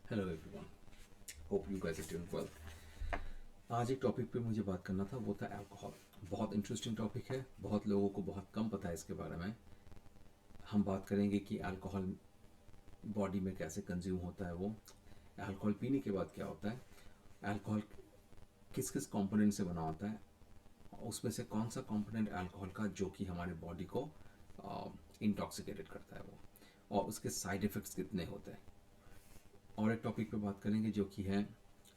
Hello everyone, hope you guys are doing well. आज एक topic पे मुझे बात करना था, वो था अल्कोहल। बहुत इंटरेस्टिंग टॉपिक है, बहुत लोगों को बहुत कम पता है इसके बारे में। हम बात करेंगे कि अल्कोहल बॉडी में कैसे कंज्यूम होता है, वो अल्कोहल पीने के बाद क्या होता है, अल्कोहल किस किस कंपोनेंट से बना होता है, उसमें से कौन सा कंपोनेंट अल्कोहल का जो कि हमारे बॉडी को इंटॉक्सिकेटेड करता है वो, और उसके साइड इफ़ेक्ट्स कितने होते हैं। और एक टॉपिक पे बात करेंगे जो कि है,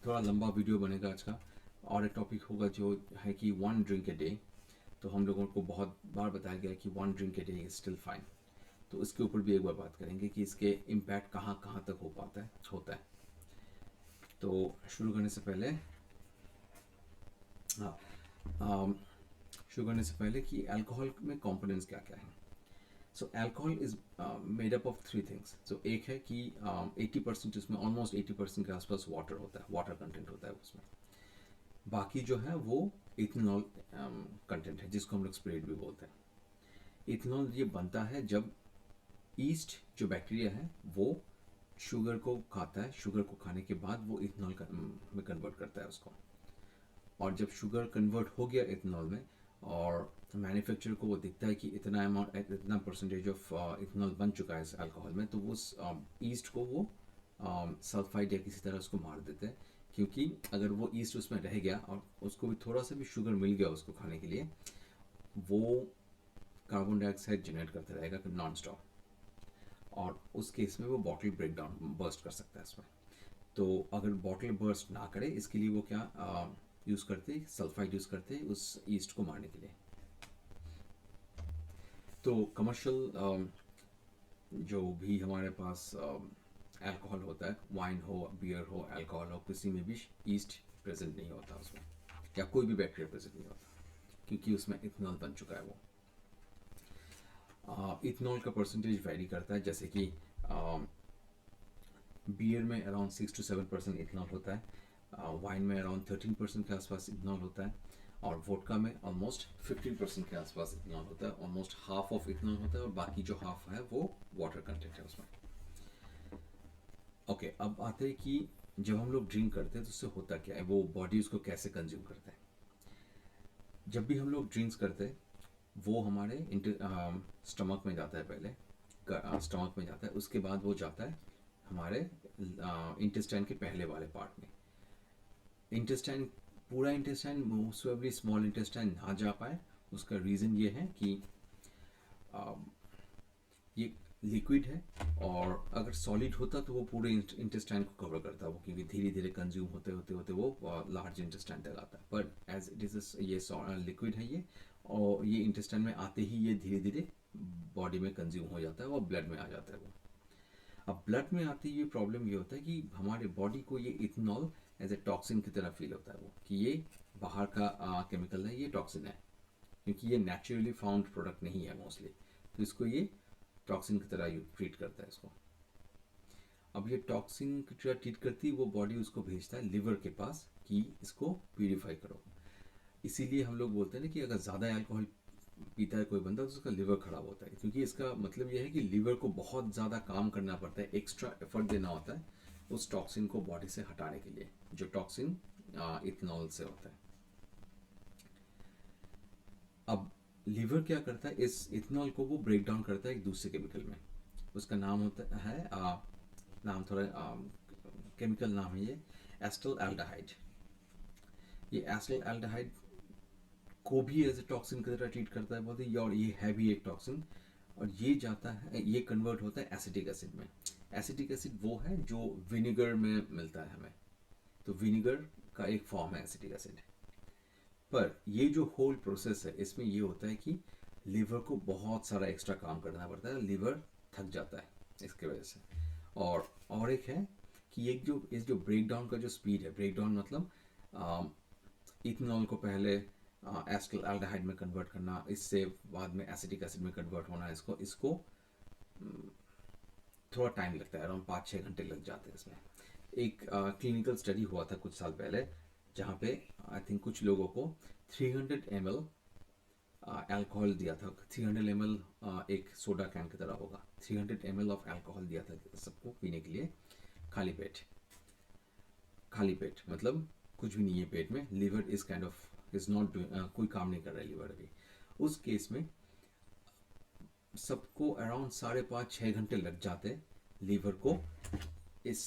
थोड़ा लंबा वीडियो बनेगा आज का। और एक टॉपिक होगा जो है कि 1 ड्रिंक ए डे। तो हम लोगों को बहुत बार बताया गया है कि 1 drink a day is still fine. तो इसके ऊपर भी एक बार बात करेंगे कि इसके इम्पैक्ट कहाँ कहाँ तक हो पाता है होता है। तो शुरू करने से पहले, हाँ, अम, शुरू करने से पहले कि अल्कोहल में कंपोनेंट्स क्या क्या हैं। So alcohol is made up of 3 things. So एक है कि 80% उसमें, ऑलमोस्ट 80% के आसपास वाटर होता है, वाटर कंटेंट होता है उसमें। बाकी जो है वो इथेनॉल कंटेंट है, जिसको हम लोग स्प्रेड भी बोलते हैं। इथेनॉल ये बनता है जब ईस्ट जो बैक्टीरिया है वो शुगर को खाता है, शुगर को खाने के बाद वो इथेनॉल में कन्वर्ट करता है उसको। और जब शुगर कन्वर्ट हो गया इथेनॉल में, और मैन्युफैक्चरर को वो दिखता है कि इतना अमाउंट, इतना परसेंटेज ऑफ इथेनॉल बन चुका है इस अल्कोहल में, तो वो ईस्ट को वो सल्फाइड या किसी तरह उसको मार देते हैं। क्योंकि अगर वो ईस्ट उसमें रह गया और उसको भी थोड़ा सा भी शुगर मिल गया उसको खाने के लिए, वो कार्बन डाइऑक्साइड जनरेट करता रहेगा नॉन स्टॉप। और उस केस में वो बॉटल ब्रेक डाउन बर्स्ट कर सकता है इसमें। तो अगर बॉटल बर्स्ट ना करे, इसके लिए वो क्या यूज़ करते, सल्फाइड यूज़ करते उस ईस्ट को मारने के लिए। तो कमर्शियल जो भी हमारे पास अल्कोहल होता है, वाइन हो, बियर हो, अल्कोहल हो, किसी में भी ईस्ट प्रेजेंट नहीं होता उसमें, या कोई भी बैक्टीरिया प्रेजेंट नहीं होता, क्योंकि उसमें इथेनॉल बन चुका है वो। इथेनॉल का परसेंटेज वैरी करता है, जैसे कि बियर में अराउंड 6 to 7% इथेनॉल होता है, वाइन में अराउंड 13% के आसपास इथेनॉल होता है, और वोडका में ऑलमोस्ट 15% के आसपास इथेनॉल होता है। ऑलमोस्ट हाफ ऑफ इथेनॉल होता है, और बाकी जो हाफ है वो वाटर कंटेंट है उसमें। ओके, अब आते हैं कि जब हम लोग ड्रिंक करते हैं तो उससे होता क्या है, वो बॉडी उसको कैसे कंज्यूम करता है। जब भी हम लोग ड्रिंक्स करते हैं, वो हमारे स्टमक में जाता है पहले, स्टमक में जाता है, उसके बाद वो जाता है हमारे इंटेस्टाइन के पहले वाले पार्ट में। इंटेस्टाइन, पूरा इंटेस्टाइन, मोस्ट स्मॉल इंटेस्टाइन ना जा पाए, उसका रीज़न ये है कि ये लिक्विड है, और अगर सॉलिड होता तो वो पूरे इंटेस्टाइन को कवर करता वो, क्योंकि धीरे धीरे कंज्यूम होते होते होते वो लार्ज इंटेस्टाइन तक आता है। पर एज इट इज़ ये लिक्विड है ये, और ये इंटेस्टाइन में आते ही ये धीरे धीरे बॉडी में कंज्यूम हो जाता है, वो ब्लड में आ जाता है वो। अब ब्लड में आती हुई प्रॉब्लम ये होता है कि हमारे बॉडी को ये इथेनॉल एज ए टॉक्सिन की तरह फील होता है वो, कि ये बाहर का केमिकल है, ये टॉक्सिन है, क्योंकि ये नेचुरली फाउंड प्रोडक्ट नहीं है मोस्टली। तो इसको ये टॉक्सिन की तरह ट्रीट करता है इसको। अब ये टॉक्सिन की तरह ट्रीट करती है वो बॉडी, उसको भेजता है लिवर के पास कि इसको प्यूरिफाई करो। इसीलिए हम लोग बोलते हैं ना कि अगर ज़्यादा अल्कोहल पीता है कोई बंदा तो उसका लिवर खराब होता है, क्योंकि इसका मतलब यह है कि लिवर को बहुत ज़्यादा काम करना पड़ता है, एक्स्ट्रा एफर्ट देना होता है उस टॉक्सिन को बॉडी से हटाने के लिए, जो टॉक्सिन इथेनॉल से होता है। अब लीवर क्या करता है, इस इथेनॉल को वो ब्रेक डाउन करता है एक दूसरे केमिकल में। उसका नाम होता है नाम थोड़ा केमिकल नाम है ये, एस्टल एल्डिहाइड। ये एस्टल एल्डिहाइड को भी एज ए टॉक्सिन की तरह ट्रीट करता है बहुत ही, और ये है भी एक टॉक्सिन। और ये जाता है, ये कन्वर्ट होता है एसिटिक एसिड में। एसिटिक एसिड वो है जो विनेगर में मिलता है हमें, तो विनेगर का एक फॉर्म है एसिटिक एसिड। पर ये जो होल प्रोसेस है, इसमें ये होता है कि लीवर को बहुत सारा एक्स्ट्रा काम करना पड़ता है, लीवर थक जाता है इसके वजह से। और एक है कि एक जो इस जो ब्रेक डाउन का जो स्पीड है, ब्रेक डाउन मतलब इथेनॉल को पहले एस्टल एल्डिहाइड में कन्वर्ट करना, इससे बाद में एसिटिक एसिड में कन्वर्ट होना, इसको इसको थोड़ा टाइम लगता है, अराउंड 5-6 घंटे लग जाते हैं इसमें। एक क्लिनिकल स्टडी हुआ था कुछ साल पहले, जहाँ पे आई थिंक कुछ लोगों को 300 ml अल्कोहल दिया था। 300 ml एक सोडा कैन की तरह होगा, 300 ml ऑफ अल्कोहल दिया था सबको पीने के लिए खाली पेट। खाली पेट, मतलब कुछ भी नहीं है पेट में, liver is kind of is not doing, कोई काम नहीं कर रहा है लीवर अभी, उस केस में सबको अराउंड 5.5-6 घंटे लग जाते हैं लीवर को इस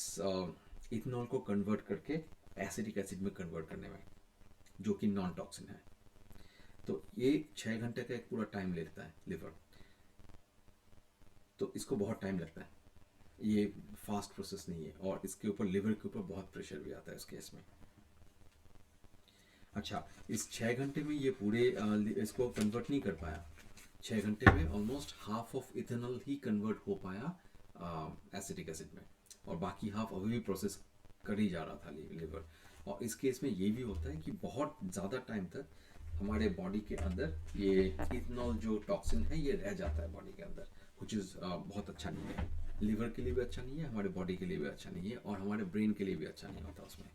इथेनॉल को कन्वर्ट करके एसिटिक एसिड में कन्वर्ट करने में, जो कि नॉन टॉक्सिन है। तो ये 6 घंटे का एक पूरा टाइम लेता है लिवर, तो इसको बहुत टाइम लगता है, ये फास्ट प्रोसेस नहीं है, और इसके ऊपर लिवर के ऊपर बहुत प्रेशर भी आता है इस केस में। अच्छा, इस 6 घंटे में ये पूरे इसको कन्वर्ट नहीं कर पाया, 6 घंटे में almost half of ethanol he convert हो पाया एसिटिक एसिड में, और बाकी हाफ अभी भी प्रोसेस कर ही जा रहा था लिवर। और इस केस में ये भी होता है कि बहुत ज़्यादा टाइम तक हमारे बॉडी के अंदर ये इथेनॉल जो टॉक्सिन है ये रह जाता है बॉडी के अंदर, कुछ बहुत अच्छा नहीं है, लिवर के लिए भी अच्छा नहीं है, हमारे बॉडी के लिए भी अच्छा नहीं है, और हमारे ब्रेन के लिए भी अच्छा नहीं होता उसमें।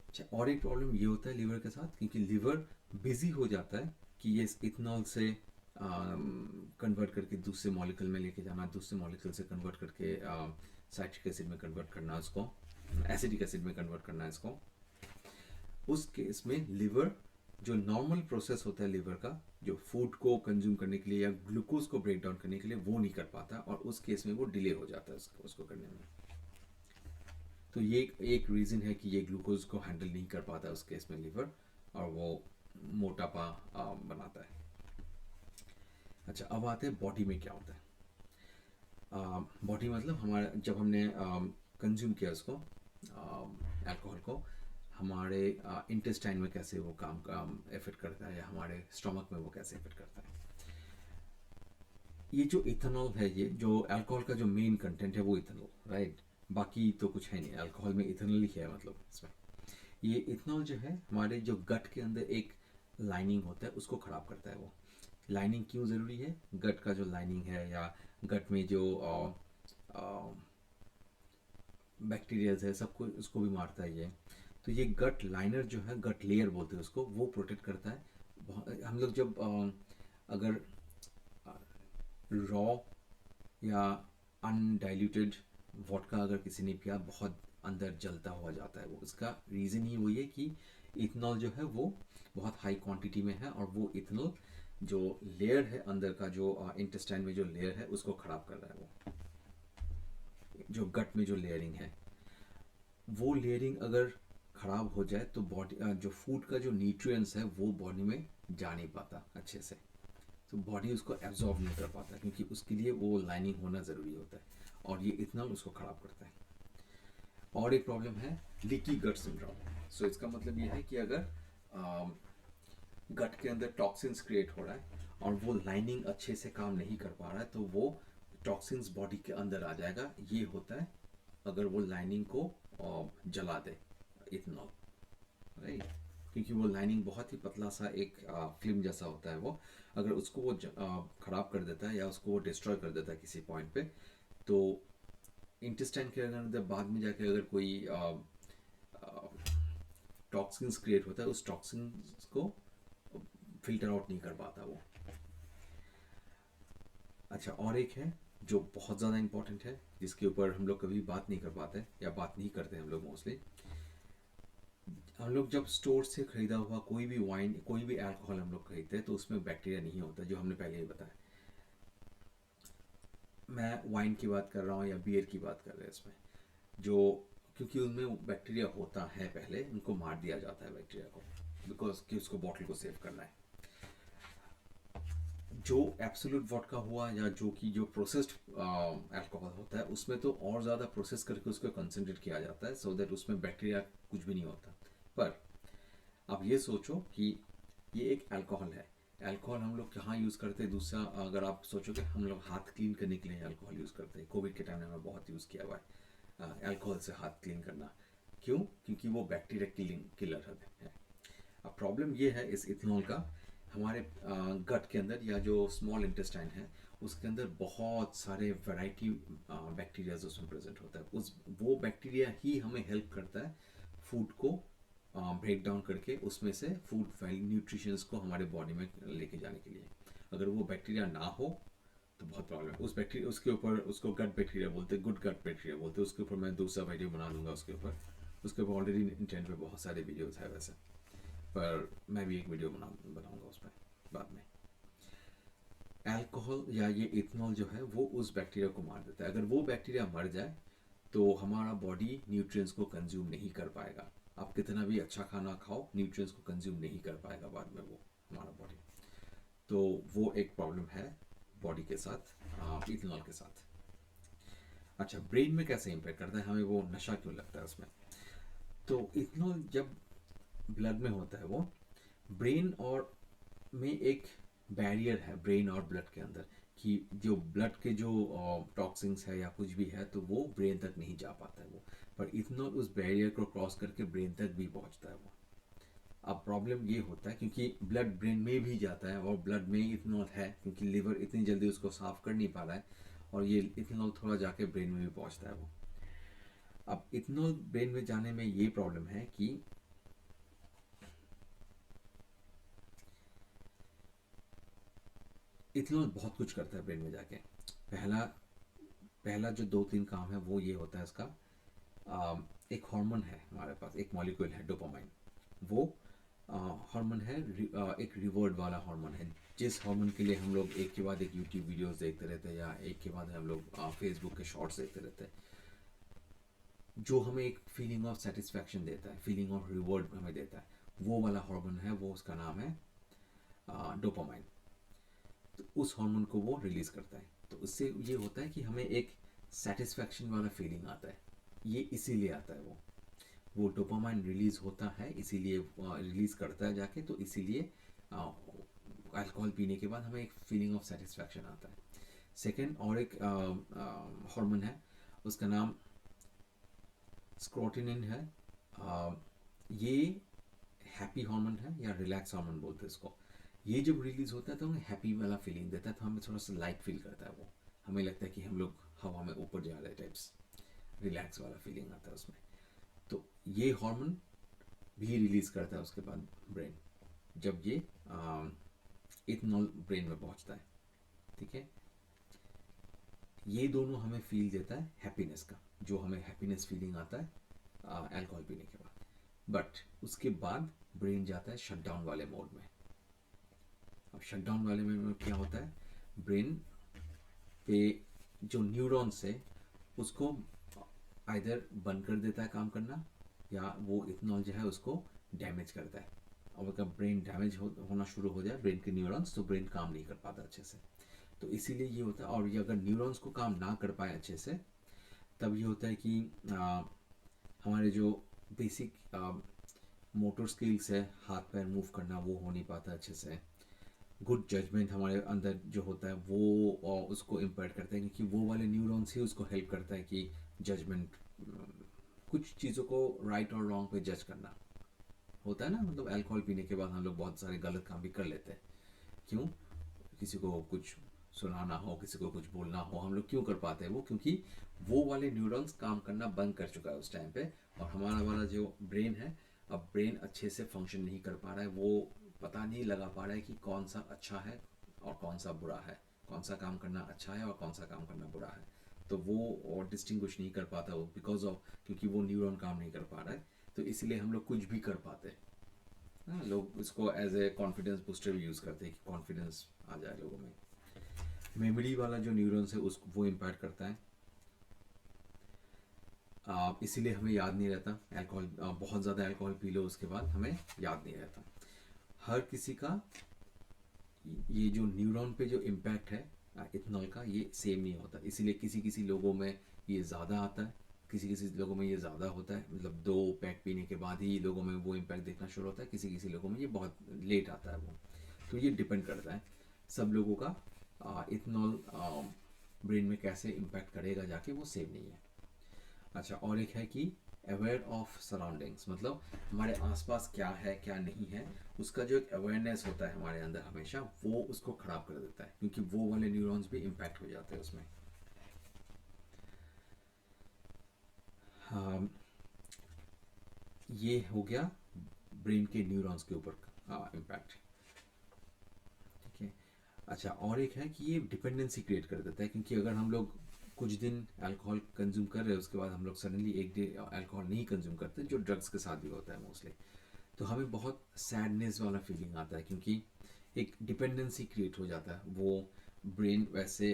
अच्छा, और एक प्रॉब्लम ये होता है लिवर के साथ, क्योंकि लिवर बिजी हो जाता है कि ये इथेनॉल से कन्वर्ट करके दूसरे मॉलिक्यूल में लेके जाना, दूसरे मॉलिक्यूल से कन्वर्ट करके साइट्रिक एसिड में कन्वर्ट करना, उसको एसिटिक एसिड में कन्वर्ट करना है इसको। उस केस में लिवर जो नॉर्मल प्रोसेस होता है लिवर का, जो फूड को कंज्यूम करने के लिए या ग्लूकोज को ब्रेक डाउन करने के लिए, वो नहीं कर पाता, और उस केस में वो डिले हो जाता है उसको करने में। तो ये एक रीज़न है कि ये ग्लूकोज को हैंडल नहीं कर पाता उस केस में लिवर, और वो मोटापा बनाता है। अच्छा, अब आते हैं बॉडी में क्या होता है। बॉडी मतलब हमारा जब हमने कंज्यूम किया उसको अल्कोहल को, हमारे इंटेस्टाइन में कैसे वो काम इफेक्ट करता है, या हमारे स्टमक में वो कैसे इफेक्ट करता है। ये जो इथेनॉल है, ये जो अल्कोहल का जो मेन कंटेंट है वो इथेनॉल, राइट, बाकी तो कुछ है नहीं, अल्कोहल में इथेनॉल ही है, मतलब इसमें ये इथेनॉल जो है हमारे जो गट के अंदर एक लाइनिंग होता है उसको ख़राब करता है। वो लाइनिंग क्यों ज़रूरी है, गट का जो लाइनिंग है या गट में जो बैक्टीरियाज है सबको उसको भी मारता है ये। तो ये गट लाइनर जो है, गट लेयर बोलते हैं उसको, वो प्रोटेक्ट करता है। हम लोग जब अगर रॉ या अनडाइल्यूटेड वोडका अगर किसी ने पिया, बहुत अंदर जलता हुआ जाता है वो, उसका रीज़न ही वही है कि इथेनॉल जो है वो बहुत हाई क्वांटिटी में है, और वो इथेनॉल जो लेयर है अंदर का, जो इंटेस्टाइन में जो लेयर है उसको ख़राब कर रहा है। वो जो गट में जो लेयरिंग है, वो लेयरिंग अगर ख़राब हो जाए तो बॉडी जो फूड का जो न्यूट्रिएंट्स है वो बॉडी में जा नहीं पाता अच्छे से, तो बॉडी उसको एब्जॉर्ब नहीं कर पाता, क्योंकि उसके लिए वो लाइनिंग होना ज़रूरी होता है, और ये इथेनॉल उसको ख़राब करता है। और एक प्रॉब्लम है लीकी गट सिंड्रोम। सो इसका मतलब ये है कि अगर गट के अंदर टॉक्सिन्स क्रिएट हो रहा है और वो लाइनिंग अच्छे से काम नहीं कर पा रहा है, तो वो टॉक्सिन्स बॉडी के अंदर आ जाएगा। ये होता है अगर वो लाइनिंग को जला दे इथेनॉल, राइट, क्योंकि वो लाइनिंग बहुत ही पतला सा एक फिल्म जैसा होता है, वो अगर उसको वो ख़राब कर देता है या उसको वो डिस्ट्रॉय कर देता है किसी पॉइंट पे, तो इंटेस्टाइन के अंदर बाद में जाके अगर कोई टॉक्सिन्स क्रिएट होता है, उस टॉक्सिन्स को फिल्टर आउट नहीं कर पाता वो। अच्छा, और एक है जो बहुत ज़्यादा इंपॉर्टेंट है, जिसके ऊपर हम लोग कभी बात नहीं कर पाते या बात नहीं करते हम लोग मोस्टली। हम लोग जब स्टोर से ख़रीदा हुआ कोई भी वाइन, कोई भी अल्कोहल हम लोग खरीदते हैं, तो उसमें बैक्टीरिया नहीं होता, जो हमने पहले ही बताया। मैं वाइन की बात कर रहा हूँ या बियर की बात कर रहे हैं, इसमें जो, क्योंकि उनमें बैक्टीरिया होता है, पहले उनको मार दिया जाता है बैक्टीरिया को, बिकॉज कि उसको बॉटल को सेव करना है। जो एब्सोल्यूट वोडका हुआ या जो प्रोसेस्ड अल्कोहल होता है, उसमें तो और ज़्यादा प्रोसेस करके उसको कंसनट्रेट किया जाता है, सो दैट उसमें बैक्टीरिया कुछ भी नहीं होता। पर आप ये सोचो कि ये एक अल्कोहल है, अल्कोहल हम लोग कहाँ यूज़ करते हैं। दूसरा, अगर आप सोचो कि हम लोग हाथ क्लीन करने के लिए अल्कोहल यूज़ करते हैं, कोविड के टाइम में हमने बहुत यूज़ किया हुआ है अल्कोहल से हाथ क्लीन करना। क्यों? क्योंकि वो बैक्टीरिया किलर है। अब प्रॉब्लम ये है इस इथेनॉल का, हमारे गट के अंदर या जो स्मॉल इंटेस्टाइन है उसके अंदर बहुत सारे वैरायटी बैक्टीरियाज उसमें प्रेजेंट होता है। वो बैक्टीरिया ही हमें हेल्प करता है फूड को ब्रेक डाउन करके उसमें से फूड न्यूट्रिशंस को हमारे बॉडी में लेके जाने के लिए। अगर वो बैक्टीरिया ना हो तो बहुत प्रॉब्लम है उस बैक्टीरिया, उसके ऊपर उसको गट बैक्टीरिया बोलते हैं, गुड गट बैक्टीरिया बोलते हैं। उसके ऊपर मैं दूसरा वीडियो बना दूंगा उसके ऊपर। उसके ऊपर ऑलरेडी इंटरनेट पे बहुत सारे वीडियोस है वैसे, पर मैं भी एक वीडियो बनाऊंगा उस पर बाद में। अल्कोहल या ये इथेनॉल जो है वो उस बैक्टीरिया को मार देता है। अगर वो बैक्टीरिया मर जाए तो हमारा बॉडी न्यूट्रिएंट्स को कंज्यूम नहीं कर पाएगा। आप कितना भी अच्छा खाना खाओ, न्यूट्रिएंट्स को कंज्यूम नहीं कर पाएगा बाद में वो हमारा बॉडी। तो वो एक प्रॉब्लम है बॉडी के साथ इथेनॉल के साथ। अच्छा, ब्रेन में कैसे इम्पेक्ट करता है, हमें वो नशा क्यों लगता है उसमें? तो इथेनॉल जब ब्लड में होता है वो ब्रेन और में एक बैरियर है ब्रेन और ब्लड के अंदर, कि जो ब्लड के जो टॉक्सिन्स है या कुछ भी है तो वो ब्रेन तक नहीं जा पाता है वो। पर इथेनॉल उस बैरियर को क्रॉस करके ब्रेन तक भी पहुंचता है वो। अब प्रॉब्लम ये होता है क्योंकि ब्लड ब्रेन में भी जाता है और ब्लड में इथेनॉल है, क्योंकि लिवर इतनी जल्दी उसको साफ कर नहीं पा रहा है, और ये इथेनॉल थोड़ा जाके ब्रेन में भी पहुंचता है वो। अब इथेनॉल ब्रेन में जाने में ये प्रॉब्लम है कि इथेनॉल बहुत कुछ करता है ब्रेन में जाके। पहला पहला जो 2-3 काम है वो ये होता है इसका, एक हार्मोन है हमारे पास, एक मॉलिक्यूल है डोपामाइन। वो हार्मोन है एक रिवॉर्ड वाला हार्मोन है, जिस हार्मोन के लिए हम लोग एक के बाद एक यूट्यूब वीडियोस देखते रहते हैं या एक के बाद हम लोग फेसबुक के शॉर्ट्स देखते रहते हैं, जो हमें एक फीलिंग ऑफ सेटिस्फैक्शन देता है, फीलिंग ऑफ रिवॉर्ड हमें देता है। वो वाला हार्मोन है वो, उसका नाम है डोपामाइन। तो उस हार्मोन को वो रिलीज करता है। तो उससे ये होता है कि हमें एक सेटिस्फैक्शन वाला फीलिंग आता है। ये इसीलिए आता है वो डोपामाइन रिलीज होता है इसीलिए, रिलीज करता है जाके, तो इसीलिए अल्कोहल पीने के बाद हमें एक फीलिंग ऑफ सेटिस्फैक्शन आता है। सेकेंड और एक हार्मोन है, उसका नाम स्क्रोटिनिन है। ये हैप्पी हार्मोन है या रिलैक्स हार्मोन बोलते हैं इसको। ये जब रिलीज होता है तो हमें हैप्पी वाला फीलिंग देता है, तो हमें थोड़ा सा लाइट फील करता है वो। हमें लगता है कि हम लोग हवा में ऊपर जा रहे टाइप्स, रिलैक्स वाला फीलिंग आता है उसमें। तो ये हार्मोन भी रिलीज करता है उसके बाद ब्रेन, जब ये इथेनॉल ब्रेन में पहुंचता है। ठीक है, ये दोनों हमें फील देता है हैप्पीनेस का, जो हमें हैप्पीनेस फीलिंग आता है अल्कोहल पीने के बाद। बट उसके बाद ब्रेन जाता है शटडाउन वाले मोड में। अब शटडाउन वाले में क्या होता है, ब्रेन पे जो न्यूरॉन्स है उसको आइदर बंद कर देता है काम करना, या वो इथेनॉल जो है उसको डैमेज करता है। और अगर ब्रेन डैमेज होना शुरू हो जाए ब्रेन के न्यूरॉन्स, तो ब्रेन काम नहीं कर पाता अच्छे से। तो इसीलिए ये होता है। और ये अगर न्यूरॉन्स को काम ना कर पाए अच्छे से, तब ये होता है कि हमारे जो बेसिक मोटर स्किल्स है, हाथ पैर मूव करना, वो हो नहीं पाता अच्छे से। गुड जजमेंट हमारे अंदर जो होता है वो उसको इम्पेयर करता है, क्योंकि वो वाले न्यूरॉन्स ही उसको हेल्प करता है कि जजमेंट, कुछ चीज़ों को राइट और रॉन्ग पे जज करना होता है ना। मतलब अल्कोहल पीने के बाद हम लोग बहुत सारे गलत काम भी कर लेते हैं। क्यों? किसी को कुछ सुनाना हो, किसी को कुछ बोलना हो, हम लोग क्यों कर पाते हैं वो? क्योंकि वो वाले न्यूरॉन्स काम करना बंद कर चुका है उस टाइम पे, और हमारा वाला जो ब्रेन है, अब ब्रेन अच्छे से फंक्शन नहीं कर पा रहा है। वो पता नहीं लगा पा रहा है कि कौन सा अच्छा है और कौन सा बुरा है, कौन सा काम करना अच्छा है और कौन सा काम करना बुरा है। तो वो और डिस्टिंग्विश नहीं कर पाता वो, बिकॉज ऑफ, क्योंकि वो न्यूरॉन काम नहीं कर पा रहा है। तो इसलिए हम लोग कुछ भी कर पाते हैं। हाँ, लोग इसको एज ए कॉन्फिडेंस बूस्टर भी यूज़ करते हैं कि कॉन्फिडेंस आ जाए लोगों में। मेमोरी वाला जो न्यूरॉन्स है उसको वो इम्पैक्ट करता है। इसीलिए हमें याद नहीं रहता अल्कोहल, बहुत ज़्यादा अल्कोहल पी लो उसके बाद हमें याद नहीं रहता। हर किसी का ये जो न्यूरॉन पे जो इम्पैक्ट है इथेनॉल का, ये सेम नहीं होता। इसीलिए किसी किसी लोगों में ये ज़्यादा आता है, किसी किसी लोगों में ये ज़्यादा होता है। मतलब 2 पैक पीने के बाद ही लोगों में वो इम्पैक्ट देखना शुरू होता है, किसी किसी लोगों में ये बहुत लेट आता है वो। तो ये डिपेंड करता है सब लोगों का, इथेनॉल ब्रेन में कैसे इम्पैक्ट करेगा जाके, वो सेम नहीं है। अच्छा, और एक है कि अवेयर ऑफ सराउंडिंग्स, मतलब हमारे आसपास क्या है क्या नहीं है, उसका जो एक अवेयरनेस होता है हमारे अंदर हमेशा, वो उसको ख़राब कर देता है, क्योंकि वो वाले न्यूरॉन्स भी इम्पैक्ट हो जाते हैं उसमें। हाँ, ये हो गया ब्रेन के न्यूरॉन्स के ऊपर इम्पैक्ट। ठीक है, अच्छा, और एक है कि ये डिपेंडेंसी क्रिएट कर देता है, क्योंकि अगर हम लोग कुछ दिन अल्कोहल कंज्यूम कर रहे हैं, उसके बाद हम लोग सडनली एक डे अल्कोहल नहीं कंज्यूम करते, जो ड्रग्स के साथ भी होता है मोस्टली, तो हमें बहुत सैडनेस वाला फीलिंग आता है, क्योंकि एक डिपेंडेंसी क्रिएट हो जाता है। वो ब्रेन वैसे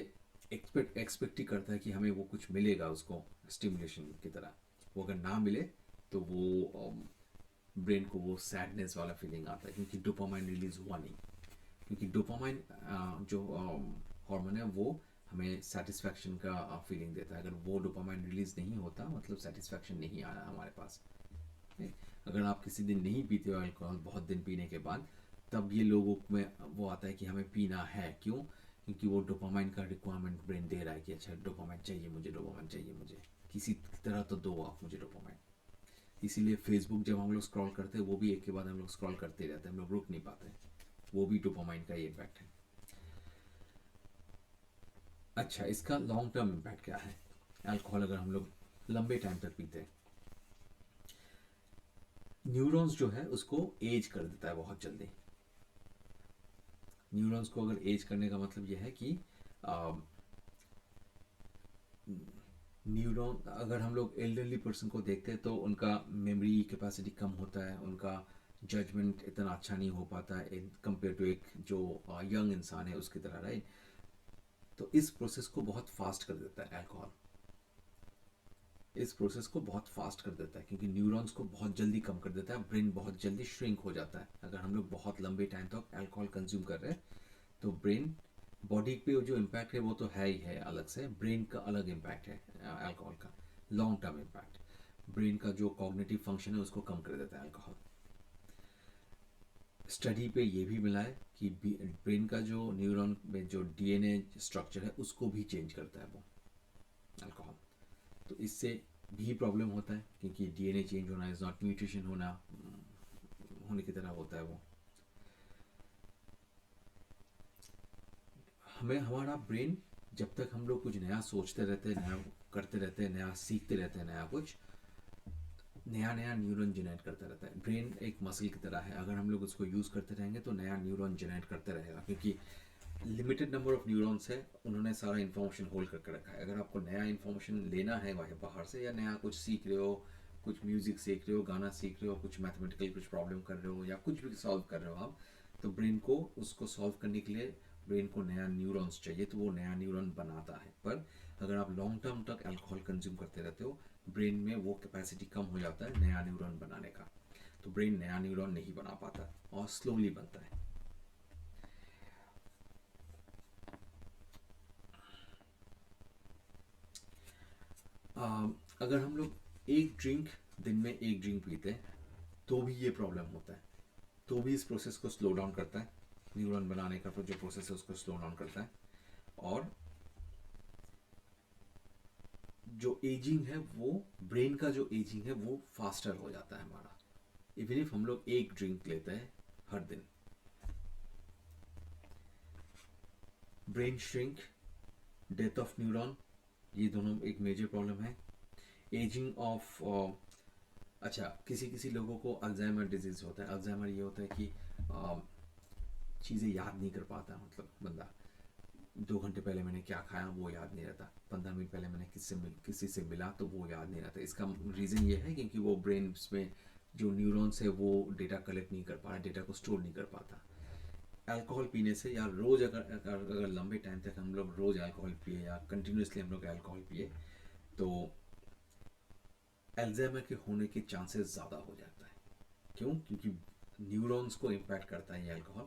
एक्सपेक्ट ही करता है कि हमें वो कुछ मिलेगा उसको स्टिमुलेशन की तरह। वो अगर ना मिले तो वो ब्रेन को वो सैडनेस वाला फीलिंग आता है, क्योंकि डोपामाइन रिलीज हुआ नहीं। क्योंकि डोपामाइन जो हार्मोन है वो हमें सेटिस्फैक्शन का फीलिंग देता है। अगर वो डोपामाइन रिलीज नहीं होता, मतलब सेटिस्फैक्शन नहीं आया हमारे पास। अगर आप किसी दिन नहीं पीते हो अल्कोहल, बहुत दिन पीने के बाद, तब ये लोगों में वो आता है कि हमें पीना है। क्यों? क्योंकि वो डोपामाइन का रिक्वायरमेंट ब्रेन दे रहा है कि अच्छा डोपामाइन चाहिए मुझे, डोपामाइन चाहिए मुझे, किसी तरह तो दो आप मुझे डोपामाइन। इसीलिए फेसबुक जब हम लोग स्क्रॉल करते हैं, वो भी एक के बाद हम लोग स्क्रॉल करते रहते हैं, हम लोग रुक नहीं पाते। वो भी डोपामाइन का ही इम्पैक्ट है। अच्छा, इसका लॉन्ग टर्म इम्पैक्ट क्या है? अल्कोहल अगर हम लोग लंबे टाइम तक पीते हैं, न्यूरॉन्स जो है उसको एज कर देता है बहुत जल्दी। न्यूरॉन्स को अगर एज करने का मतलब यह है कि न्यूरॉन, अगर हम लोग एल्डरली पर्सन को देखते हैं तो उनका मेमोरी कैपेसिटी कम होता है, उनका जजमेंट इतना अच्छा नहीं हो पाता है कंपेयर टू एक जो यंग इंसान है उसकी तरह, राइट? तो इस प्रोसेस को बहुत फास्ट कर देता है अल्कोहल। इस प्रोसेस को बहुत फास्ट कर देता है, क्योंकि न्यूरॉन्स को बहुत जल्दी कम कर देता है, ब्रेन बहुत जल्दी श्रिंक हो जाता है। अगर हम लोग बहुत लंबे टाइम तक अल्कोहल कंज्यूम कर रहे हैं, तो ब्रेन, बॉडी पे जो इम्पैक्ट है वो तो है ही है, अलग से ब्रेन का अलग इम्पैक्ट है अल्कोहल का, लॉन्ग टर्म इम्पैक्ट। ब्रेन का जो कॉग्निटिव फंक्शन है उसको कम कर देता है अल्कोहल। स्टडी पे ये भी मिला है कि ब्रेन का जो न्यूरॉन में जो डीएनए स्ट्रक्चर है उसको भी चेंज करता है वो अल्कोहल। तो इससे भी प्रॉब्लम होता है, क्योंकि डीएनए चेंज होना इज नॉट म्यूटेशन होना होने की तरह होता है वो। हमें हमारा ब्रेन, जब तक हम लोग कुछ नया सोचते रहते हैं, नया करते रहते हैं, नया सीखते रहते हैं, नया कुछ नया नया न्यूरॉन जनरेट करता रहता है। ब्रेन एक मसल की तरह है, अगर हम लोग उसको यूज़ करते रहेंगे तो नया न्यूरॉन जनरेट करते रहेगा, क्योंकि लिमिटेड नंबर ऑफ न्यूरॉन्स है, उन्होंने सारा इन्फॉर्मेशन होल्ड करके रखा है। अगर आपको नया इन्फॉर्मेशन लेना है वहाँ बाहर से, या नया कुछ सीख रहे हो, कुछ म्यूज़िक सीख रहे हो, गाना सीख रहे हो, कुछ मैथमेटिकल कुछ प्रॉब्लम कर रहे हो, या कुछ भी सॉल्व कर रहे हो आप, तो ब्रेन को उसको सॉल्व करने के लिए ब्रेन को नया न्यूरॉन्स चाहिए, तो वो नया न्यूरॉन बनाता है। पर अगर आप लॉन्ग टर्म तक अल्कोहल कंज्यूम करते रहते हो, ब्रेन में वो कैपेसिटी कम हो जाता है नया न्यूरॉन बनाने का, तो ब्रेन नया न्यूरॉन नहीं बना पाता और स्लोली बनता है। अगर हम लोग एक ड्रिंक, दिन में एक ड्रिंक पीते हैं, तो भी ये प्रॉब्लम होता है, तो भी इस प्रोसेस को स्लो डाउन करता है, न्यूरॉन बनाने का जो प्रोसेस है उसको स्लो डाउन करता है। और जो एजिंग है वो, ब्रेन का जो एजिंग है वो फास्टर हो जाता है हमारा, इवन इफ हम लोग एक ड्रिंक लेते हैं हर दिन। Brain shrink, death of neuron, ये दोनों एक मेजर प्रॉब्लम है। एजिंग ऑफ, अच्छा, किसी किसी लोगों को अल्जाइमर डिजीज होता है। अल्जाइमर ये होता है कि चीज़ें याद नहीं कर पाता, मतलब बंदा 2 घंटे पहले मैंने क्या खाया वो याद नहीं रहता, 15 मिनट पहले मैंने किसी से मिला तो वो याद नहीं रहता। इसका रीज़न ये है क्योंकि वो ब्रेन में जो न्यूरॉन्स है वो डेटा कलेक्ट नहीं कर पा रहा, डेटा को स्टोर नहीं कर पाता। अल्कोहल पीने से, या रोज़ अगर लंबे टाइम तक हम लोग रोज़ अल्कोहल पिए, या कंटिन्यूसली हम लोग अल्कोहल पिए, तो अल्जाइमर के होने के चांसेस ज़्यादा हो जाता है। क्यों? क्योंकि न्यूरॉन्स को इम्पैक्ट करता है ये अल्कोहल,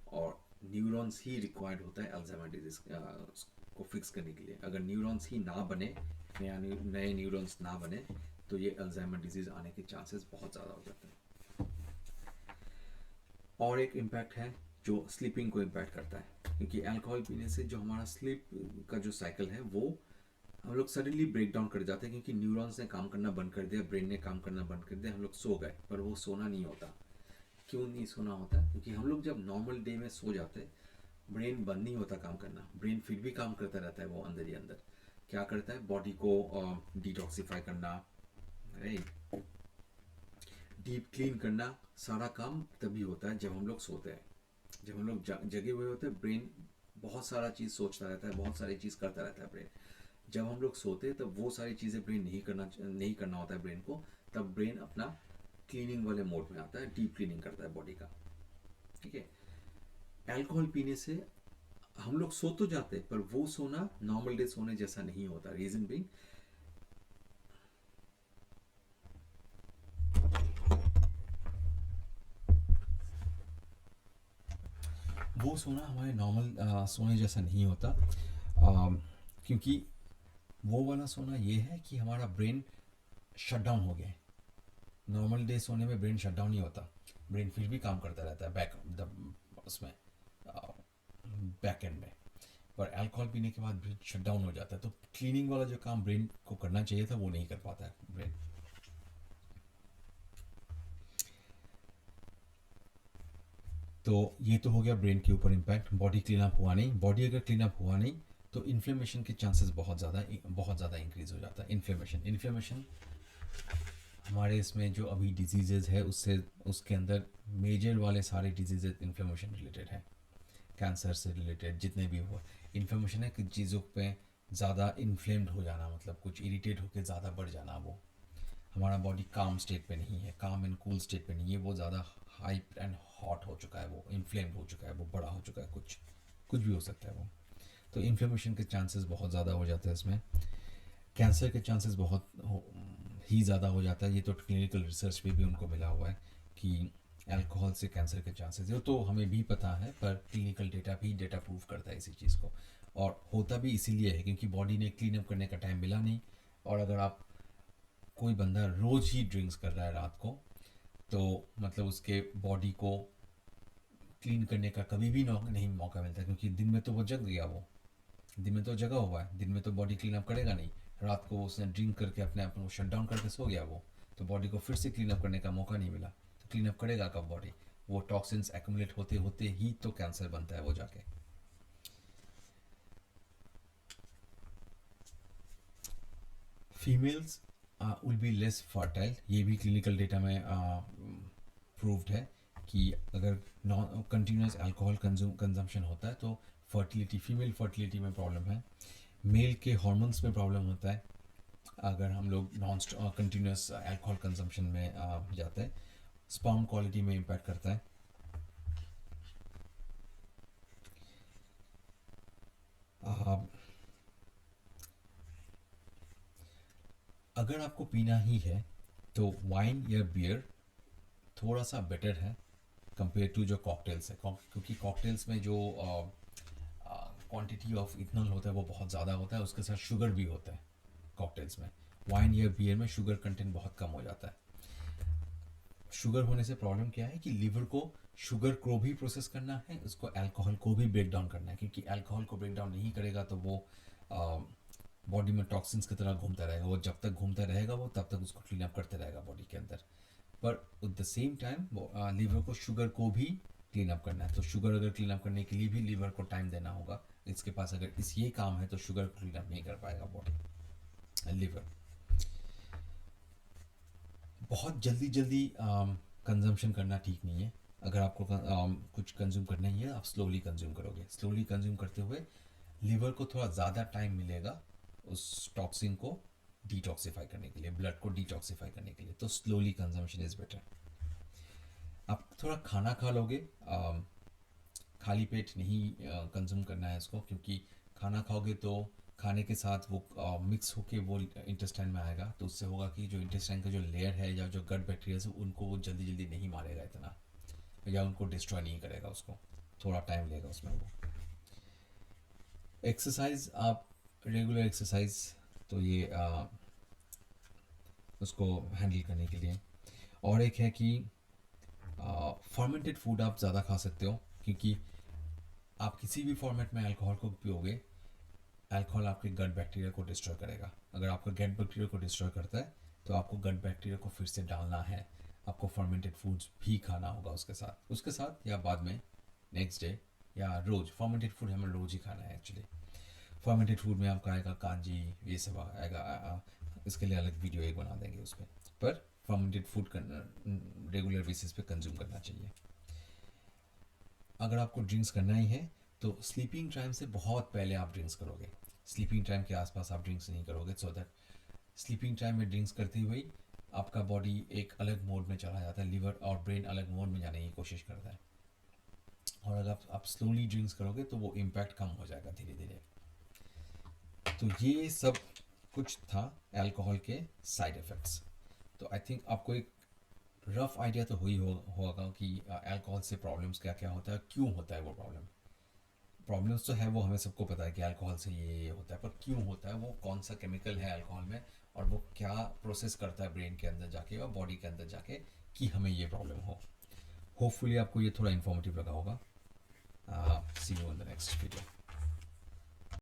और न्यूरॉन्स ही रिक्वायर्ड होता है अल्जाइमर डिजीज को फिक्स करने के लिए। अगर न्यूरॉन्स ही ना बने, नए न्यूरॉन्स ना बने, तो ये अल्जाइमर डिजीज आने के चांसेस बहुत ज़्यादा हो जाते हैं। और एक इम्पैक्ट है जो स्लीपिंग को इम्पैक्ट करता है, क्योंकि अल्कोहल पीने से जो हमारा स्लीप का जो साइकिल है वो हम लोग सडनली ब्रेक डाउन कर जाते हैं, क्योंकि न्यूरॉन्स ने काम करना बंद कर दिया, ब्रेन ने काम करना बंद कर दिया, हम लोग सो गए। पर वो सोना नहीं होता। क्यों नहीं सोना होता? क्योंकि हम लोग जब नॉर्मल डे में सो जाते हैं, ब्रेन बंद नहीं होता काम करना, ब्रेन फिर भी काम करता रहता है। वो अंदर ही अंदर क्या करता है, बॉडी को डिटॉक्सिफाई करना, डीप क्लीन करना, सारा काम तभी होता है जब हम लोग सोते हैं। जब हम लोग जगे हुए होते हैं, ब्रेन बहुत सारा चीज़ सोचता रहता है, बहुत सारी चीज़ करता रहता है ब्रेन। जब हम लोग सोते हैं तब वो सारी चीज़ें ब्रेन नहीं करना होता है ब्रेन को, तब ब्रेन अपना क्लीनिंग वाले मोड में आता है, डीप क्लीनिंग करता है बॉडी का। ठीक है। अल्कोहल पीने से हम लोग सो तो जाते हैं, पर वो सोना नॉर्मल डे सोने जैसा नहीं होता। रीजन बीइंग, वो सोना हमारे नॉर्मल सोने जैसा नहीं होता। क्योंकि वो वाला सोना ये है कि हमारा ब्रेन शट डाउन हो गया है। नॉर्मल डे सोने में ब्रेन शट डाउन नहीं होता, ब्रेन फिर भी काम करता रहता है उसमें बैक एंड में। पर अल्कोहल पीने के बाद ब्रेन शट डाउन हो जाता है, तो क्लीनिंग वाला जो काम ब्रेन को करना चाहिए था वो नहीं कर पाता है ब्रेन। तो ये तो हो गया ब्रेन के ऊपर इम्पैक्ट। बॉडी क्लीन अप हुआ नहीं, बॉडी अगर क्लीन अप हुआ नहीं तो इन्फ्लेमेशन के चांसेस बहुत ज़्यादा इंक्रीज हो जाता है। इन्फ्लेमेशन हमारे इसमें जो अभी डिजीजेज है उससे, उसके अंदर मेजर वाले सारे डिजीजेज इन्फ्लेमेशन रिलेटेड है। कैंसर से रिलेटेड जितने भी हुआ, इन्फ्लेमेशन है कि चीज़ों पे ज़्यादा इन्फ्लेम्ड हो जाना, मतलब कुछ इरिटेट होकर ज़्यादा बढ़ जाना। वो हमारा बॉडी काम स्टेट पे नहीं है, काम एंड कूल स्टेट पे नहीं है, वो ज़्यादा हाइप एंड हॉट हो चुका है, वो इन्फ्लेम्ड हो चुका है, वो बड़ा हो चुका है, कुछ कुछ भी हो सकता है वो। तो इन्फ्लेमेशन के चांसेस बहुत ज़्यादा हो जाते हैं इसमें। कैंसर के चांसेस ही ज़्यादा हो जाता है। ये तो क्लिनिकल रिसर्च में भी उनको मिला हुआ है कि अल्कोहल से कैंसर के चांसेस, ये तो हमें भी पता है, पर क्लिनिकल डेटा भी डेटा प्रूव करता है इसी चीज़ को। और होता भी इसीलिए है क्योंकि बॉडी ने क्लीन अप करने का टाइम मिला नहीं। और अगर आप, कोई बंदा रोज़ ही ड्रिंक्स कर रहा है रात को, तो मतलब उसके बॉडी को क्लीन करने का कभी भी नहीं मौका मिलता, क्योंकि दिन में तो वो जग गया, वो दिन में तो जगा हुआ है, दिन में तो बॉडी क्लीन अप करेगा नहीं। रात को उसने ड्रिंक करके अपने आप को शट डाउन करके सो गया वो, तो बॉडी को फिर से क्लीन अप करने का मौका नहीं मिला। तो क्लीन अप करेगा कब बॉडी? वो टॉक्सिन्स एक्यूमुलेट होते होते ही तो कैंसर बनता है वो जाके। Females will be less fertile, ये भी क्लिनिकल डेटा में प्रूव्ड है कि अगर नॉन कंटिन्यूस अल्कोहल कंजम्पशन होता है तो फर्टिलिटी, फीमेल फर्टिलिटी में प्रॉब्लम है। मेल के हार्मोन्स में प्रॉब्लम होता है अगर हम लोग नॉन कंटिन्यूस अल्कोहल कंजम्पशन में जाते हैं। स्पर्म क्वालिटी में इम्पैक्ट करता है। आ, अगर आपको पीना ही है तो वाइन या बियर थोड़ा सा बेटर है कंपेयर टू जो कॉकटेल्स है, क्योंकि कॉकटेल्स में जो क्वांटिटी ऑफ इथनॉल होता है वो बहुत ज़्यादा होता है, उसके साथ शुगर भी होता है कॉकटेल्स में। वाइन या बियर में शुगर कंटेंट बहुत कम हो जाता है। शुगर होने से प्रॉब्लम क्या है कि लीवर को शुगर को भी प्रोसेस करना है, उसको अल्कोहल को भी ब्रेक डाउन करना है, क्योंकि अल्कोहल को ब्रेक डाउन नहीं करेगा तो वो बॉडी में टॉक्सिन्स की तरह घूमता रहेगा। वो जब तक घूमता रहेगा वो तब तक उसको क्लीन अप करते रहेगा बॉडी के अंदर। पर at the same time liver को शुगर को भी क्लीन अप करना है, तो शुगर अगर क्लीन अप करने के लिए भी लीवर को टाइम देना होगा। इसके पास अगर ये काम है तो शुगर को क्लीन अप नहीं कर पाएगा बॉडी, लीवर। बहुत जल्दी जल्दी कंजम्पशन करना ठीक नहीं है। अगर आपको कुछ कंज्यूम करना ही है आप स्लोली कंज्यूम करोगे, स्लोली कंज्यूम करते हुए लीवर को थोड़ा ज़्यादा टाइम मिलेगा उस टॉक्सिन को डिटॉक्सिफाई करने के लिए, ब्लड को डिटॉक्सिफाई करने के लिए। तो स्लोली कंजम्पशन इज़ बेटर। आप थोड़ा खाना खा लोगे, खाली पेट नहीं कंज्यूम करना है इसको, क्योंकि खाना खाओगे तो खाने के साथ वो मिक्स होके वो इंटेस्टाइन में आएगा, तो उससे होगा कि जो इंटेस्टाइन का जो लेयर है या जो गट बैक्टीरिया है उनको वो जल्दी जल्दी नहीं मारेगा इतना, या उनको डिस्ट्रॉय नहीं करेगा, उसको थोड़ा टाइम लेगा उसमें वो। एक्सरसाइज, आप रेगुलर एक्सरसाइज, तो ये उसको हैंडल करने के लिए। और एक है कि फर्मेंटेड फूड आप ज़्यादा खा सकते हो, क्योंकि आप किसी भी फॉर्मेट में अल्कोहल को पियोगे, अल्कोहल आपके गट बैक्टीरिया को डिस्ट्रॉय करेगा। अगर आपका गट बैक्टीरिया को डिस्ट्रॉय करता है तो आपको गट बैक्टीरिया को फिर से डालना है, आपको फर्मेंटेड फूड्स भी खाना होगा उसके साथ या बाद में, नेक्स्ट डे या रोज़। फर्मेंटेड फूड हमें रोज़ ही खाना है एक्चुअली। फर्मेंटेड फूड में आपका आएगा कांजी, ये सब आएगा, इसके लिए अलग वीडियो एक बना देंगे उसमें। पर फर्मेंटेड फूड रेगुलर बेसिस पे कंज्यूम करना चाहिए। अगर आपको ड्रिंक्स करना ही है तो स्लीपिंग टाइम से बहुत पहले आप ड्रिंक्स करोगे, स्लीपिंग टाइम के आसपास आप ड्रिंक्स नहीं करोगे, सो दैट स्लीपिंग टाइम में ड्रिंक्स करते हुए आपका बॉडी एक अलग मोड में चला जाता है, लिवर और ब्रेन अलग मोड में जाने की कोशिश करता है। और अगर आप स्लोली ड्रिंक्स करोगे तो वो इम्पैक्ट कम हो जाएगा धीरे धीरे। तो ये सब कुछ था अल्कोहल के साइड इफ़ेक्ट्स। तो आई थिंक आपको एक रफ आइडिया तो होगा कि अल्कोहल से प्रॉब्लम्स क्या क्या होता है, क्यों होता है वो प्रॉब्लम। प्रॉब्लम्स तो है वो हमें सबको पता है कि अल्कोहल से ये होता है, पर क्यों होता है, वो कौन सा केमिकल है अल्कोहल में और वो क्या प्रोसेस करता है ब्रेन के अंदर जाके और बॉडी के अंदर जाके कि हमें ये प्रॉब्लम हो। होपफुली आपको ये थोड़ा इन्फॉर्मेटिव लगा होगा। See you in the next video.